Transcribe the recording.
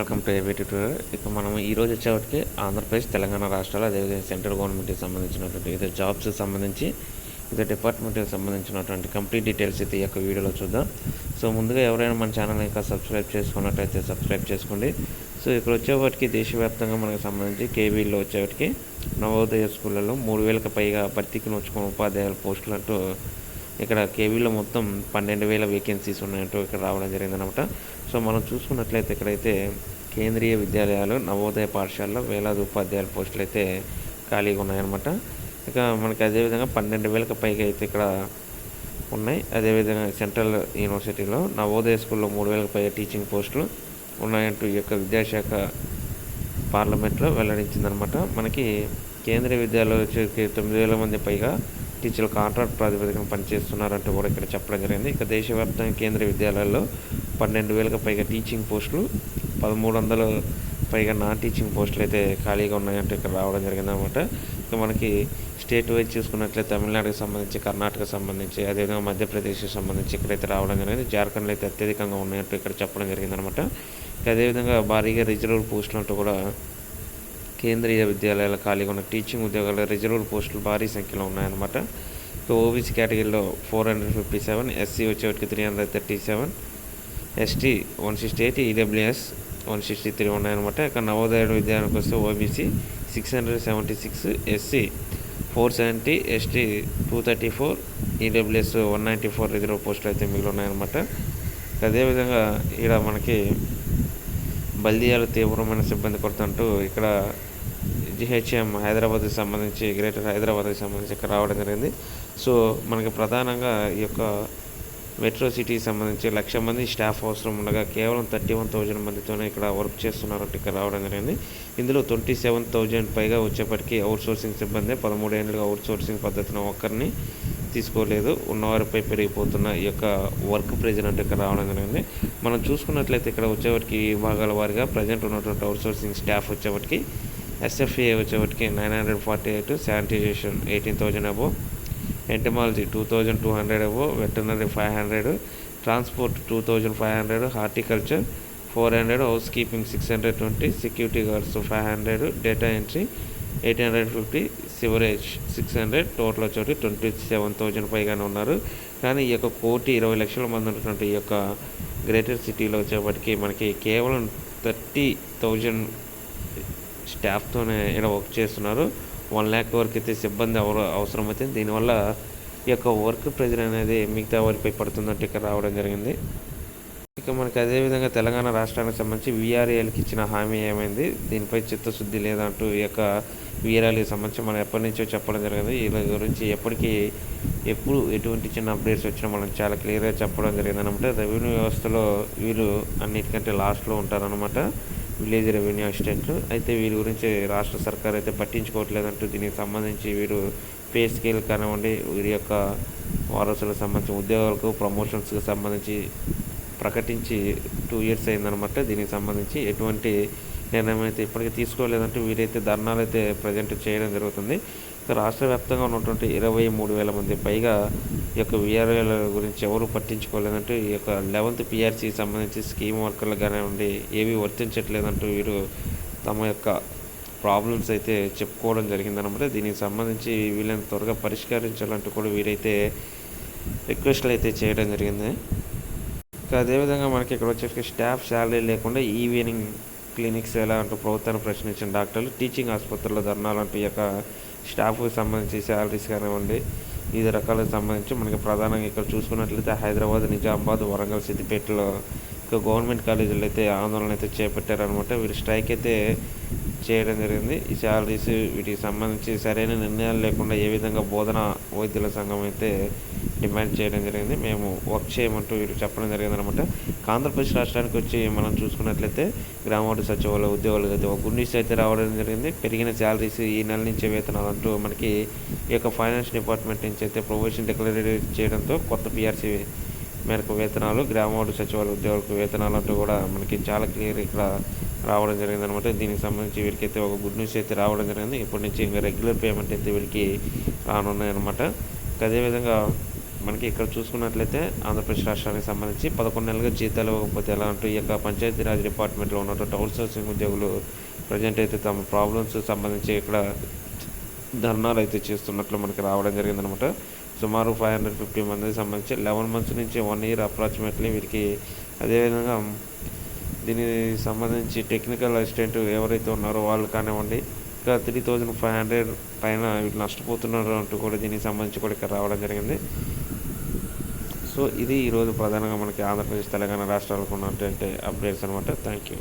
Welcome to AB tutorial. ఇక మనం ఈరోజు వచ్చేవాటికి ఆంధ్రప్రదేశ్, తెలంగాణ రాష్ట్రాలు, అదేవిధంగా సెంట్రల్ గవర్నమెంట్కి సంబంధించినటువంటి ఇది జాబ్స్కి సంబంధించి ఇది డిపార్ట్మెంట్కి సంబంధించినటువంటి కంప్లీట్ డీటెయిల్స్ అయితే ఈ యొక్క వీడియోలో చూద్దాం. సో ముందుగా ఎవరైనా మన ఛానల్ ఇంకా సబ్స్క్రైబ్ చేసుకున్నట్టయితే సబ్స్క్రైబ్ చేసుకోండి. సో ఇక్కడ వచ్చేవాటికి దేశవ్యాప్తంగా మనకు సంబంధించి కేవీలో వచ్చేవాటికి నవోదయ స్కూళ్ళలో 3,000కి పైగా భర్తీకి నోచుకున్న ఉపాధ్యాయుల పోస్టులు అంటూ ఇక్కడ కేవీలో మొత్తం 12,000 వేకెన్సీస్ ఉన్నాయంటూ ఇక్కడ రావడం జరిగిందనమాట. సో మనం చూసుకున్నట్లయితే ఇక్కడైతే కేంద్రీయ విద్యాలయాలు, నవోదయ పాఠశాలలో వేలాది ఉపాధ్యాయుల పోస్టులు అయితే ఖాళీగా ఉన్నాయన్నమాట. ఇక మనకి అదేవిధంగా 12,000కి పైగా అయితే ఇక్కడ ఉన్నాయి. అదేవిధంగా సెంట్రల్ యూనివర్సిటీలో నవోదయ స్కూల్లో 3,000కి పైగా టీచింగ్ పోస్టులు ఉన్నాయంటూ ఈ యొక్క విద్యాశాఖ పార్లమెంట్లో వెల్లడించిందనమాట. మనకి కేంద్రీయ విద్యాలయాలు వచ్చేసి 9,000 మంది పైగా టీచర్లు కాంట్రాక్ట్ ప్రాతిపదికన పనిచేస్తున్నారంటూ కూడా ఇక్కడ చెప్పడం జరిగింది. ఇక దేశవ్యాప్తంగా కేంద్రీయ విద్యాలయాల్లో 12,000కి పైగా టీచింగ్ పోస్టులు, 1,300 పైగా నాన్ టీచింగ్ పోస్టులు అయితే ఖాళీగా ఉన్నాయంటూ ఇక్కడ రావడం జరిగిందనమాట. ఇక మనకి స్టేట్ వైజ్ చూసుకున్నట్లయితే తమిళనాడుకి సంబంధించి, కర్ణాటకకు సంబంధించి, అదేవిధంగా మధ్యప్రదేశ్కి సంబంధించి ఇక్కడైతే రావడం జరిగింది. జార్ఖండ్లో అయితే అత్యధికంగా ఉన్నాయంటూ ఇక్కడ చెప్పడం జరిగిందనమాట. ఇక అదేవిధంగా భారీగా రిజర్వ్ పోస్టులు అంటూ కూడా కేంద్రీయ విద్యాలయాల ఖాళీగా ఉన్న టీచింగ్ ఉద్యోగాల రిజర్వ్డ్ పోస్టులు భారీ సంఖ్యలో ఉన్నాయన్నమాట. ఇక ఓబీసీ కేటగిరీలో 457, ఎస్సీ వచ్చేటికి 337, ఎస్టీ 168, ఈడబ్ల్యూఎస్ 163 ఉన్నాయన్నమాట. ఇక నవోదయ విద్యాలయానికి వస్తే OBC 676, SC 470, ST 234, EWS 194 reserve పోస్టులు అయితే మిగిలి ఉన్నాయన్నమాట. అదేవిధంగా ఇక్కడ మనకి బల్దియాలు తీవ్రమైన సిబ్బంది కొరత అంటూ ఇక్కడ GHM హైదరాబాద్కి సంబంధించి, గ్రేటర్ హైదరాబాద్కి సంబంధించి ఇక్కడ రావడం జరిగింది. సో మనకి ప్రధానంగా ఈ యొక్క మెట్రో సిటీకి సంబంధించి 1,00,000 మంది స్టాఫ్ అవసరం ఉండగా కేవలం 31,000 మందితోనే ఇక్కడ వర్క్ చేస్తున్నారంటే ఇక్కడ రావడం జరిగింది. ఇందులో 27,000 పైగా వచ్చేప్పటికీ అవుట్సోర్సింగ్ సిబ్బంది. 13 ఏళ్ళుగా అవుట్సోర్సింగ్ పద్ధతిని ఒక్కరిని తీసుకోలేదు. ఉన్నవారిపై పెరిగిపోతున్న ఈ యొక్క వర్క్ ప్రెజర్ అంటే ఇక్కడ రావడం జరిగింది. మనం చూసుకున్నట్లయితే ఇక్కడ వచ్చేవాటికి విభాగాల వారిగా ప్రజెంట్ ఉన్నటువంటి అవుట్సోర్సింగ్ స్టాఫ్ వచ్చేవాటికి SFA వచ్చేవాటికి 948, sanitisation 18,000 above, entomology 2,200 above, veterinary 500, transport 2,500, horticulture 400, house keeping 620, security guards 500, data entry 850, sewerage 600, total వచ్చి 27,000 పైగానే ఉన్నారు. కానీ ఈ యొక్క 1,20,00,000 మంది ఉన్నటువంటి ఈ యొక్క గ్రేటర్ సిటీలో వచ్చేప్పటికి మనకి కేవలం 30,000 స్టాఫ్తోనే ఇక్కడ వర్క్ చేస్తున్నారు. 1 lakh వరకు అయితే సిబ్బంది అవసరమైతే దీనివల్ల ఈ యొక్క వర్క్ ప్రెజర్ అనేది మిగతా వారిపై పడుతుందంటే ఇక్కడ రావడం జరిగింది. ఇక మనకి అదేవిధంగా తెలంగాణ రాష్ట్రానికి సంబంధించి VRALకి ఇచ్చిన హామీ ఏమైంది, దీనిపై చిత్తశుద్ధి లేదంటూ ఈ యొక్క VRALకి సంబంధించి మనం ఎప్పటి నుంచో చెప్పడం జరిగింది. వీళ్ళ గురించి ఎప్పుడు ఎటువంటి చిన్న అప్డేట్స్ వచ్చినా మనం చాలా క్లియర్గా చెప్పడం జరిగింది అనమాట. రెవెన్యూ వ్యవస్థలో వీరు అన్నిటికంటే లాస్ట్లో ఉంటారనమాట, విలేజ్ రెవెన్యూ అసిస్టెంట్లు. అయితే వీరి గురించి రాష్ట్ర సర్కార్ అయితే పట్టించుకోవట్లేదంటూ దీనికి సంబంధించి వీరు పే స్కేల్ కానివ్వండి, వీరి యొక్క వారసులకు సంబంధించి ఉద్యోగాలకు ప్రమోషన్స్కి సంబంధించి ప్రకటించి 2 years అయిందనమాట. దీనికి సంబంధించి ఎటువంటి నిర్ణయం అయితే ఇప్పటికీ తీసుకోలేదంటే వీరైతే ధర్నాలు అయితే ప్రజెంట్ చేయడం జరుగుతుంది. ఇక రాష్ట్ర వ్యాప్తంగా ఉన్నటువంటి 23,000 మంది పైగా ఈ యొక్క VRAల గురించి ఎవరు పట్టించుకోలేదంటూ ఈ యొక్క 11th PRCకి సంబంధించి స్కీమ్ వర్కర్లు కానివ్వండి ఏవి వర్తించట్లేదంటూ వీరు తమ యొక్క ప్రాబ్లమ్స్ అయితే చెప్పుకోవడం జరిగిందనమాట. దీనికి సంబంధించి వీళ్ళని త్వరగా పరిష్కరించాలంటూ కూడా వీరైతే రిక్వెస్ట్లు అయితే చేయడం జరిగింది. ఇక అదేవిధంగా మనకి ఇక్కడ వచ్చేసి స్టాఫ్ శాలరీ లేకుండా ఈవినింగ్ క్లినిక్స్ ఎలా అంటూ ప్రభుత్వాన్ని ప్రశ్నించిన డాక్టర్లు, టీచింగ్ ఆసుపత్రుల్లో ధర్నాలు అంటూ ఈ యొక్క స్టాఫ్కి సంబంధించి శాలరీస్ కానివ్వండి వివిధ రకాలకు సంబంధించి మనకి ప్రధానంగా ఇక్కడ చూసుకున్నట్లయితే హైదరాబాద్, నిజామాబాద్, వరంగల్, సిద్దిపేటలో ఇక గవర్నమెంట్ కాలేజీలు అయితే ఆందోళన అయితే చేపట్టారనమాట. వీరు స్ట్రైక్ అయితే చేయడం జరిగింది. ఈ శాలరీస్ వీటికి సంబంధించి సరైన నిర్ణయాలు లేకుండా ఏ విధంగా బోధన వైద్యుల సంఘం అయితే డిమాండ్ చేయడం జరిగింది. మేము వర్క్ చేయమంటూ వీరు చెప్పడం జరిగింది అనమాట. ఆంధ్రప్రదేశ్ రాష్ట్రానికి వచ్చి మనం చూసుకున్నట్లయితే గ్రామ సచివాలయ ఉద్యోగాలు అయితే ఒక గుడ్ న్యూస్ అయితే రావడం జరిగింది. పెరిగిన శాలరీస్, ఈ నెల నుంచే వేతనాలు అంటూ మనకి ఈ యొక్క ఫైనాన్స్ డిపార్ట్మెంట్ నుంచి అయితే ప్రొవిజన్ డిక్లేర్ చేయడంతో కొత్త PRC మేరకు వేతనాలు, గ్రామ సచివాలయ ఉద్యోగులకు వేతనాలు అంటూ కూడా మనకి చాలా క్లియర్ ఇక్కడ రావడం జరిగిందనమాట. దీనికి సంబంధించి వీరికైతే ఒక గుడ్ న్యూస్ అయితే రావడం జరిగింది. ఇప్పటి నుంచి ఇంకా రెగ్యులర్ పేమెంట్ అయితే వీరికి రానున్నాయన్నమాట. అదేవిధంగా మనకి ఇక్కడ చూసుకున్నట్లయితే ఆంధ్రప్రదేశ్ రాష్ట్రానికి సంబంధించి 11 నెలలుగా జీతాలు ఇవ్వకపోతే ఎలా అంటూ ఈ యొక్క పంచాయతీరాజ్ డిపార్ట్మెంట్లో ఉన్నటువంటి అవుట్సోర్సింగ్ ఉద్యోగులు ప్రజెంట్ అయితే తమ ప్రాబ్లమ్స్ సంబంధించి ఇక్కడ ధర్నాలు అయితే చేస్తున్నట్లు మనకి రావడం జరిగిందనమాట. సుమారు 550 మందికి సంబంధించి 11 మంత్స్ నుంచి 1 ఇయర్ అప్రాక్సిమేట్లీ వీరికి. అదేవిధంగా దీనికి సంబంధించి టెక్నికల్ అసిస్టెంట్ ఎవరైతే ఉన్నారో వాళ్ళు కానివ్వండి, ఇంకా 3500 పైన వీళ్ళు నష్టపోతున్నారు అంటూ కూడా దీనికి సంబంధించి కూడా ఇక్కడ రావడం జరిగింది. సో ఇది ఈరోజు ప్రధానంగా మనకి ఆంధ్రప్రదేశ్ తెలంగాణ రాష్ట్రాలకు ఉన్నటువంటి అప్డేట్స్ అనమాట. Thank you.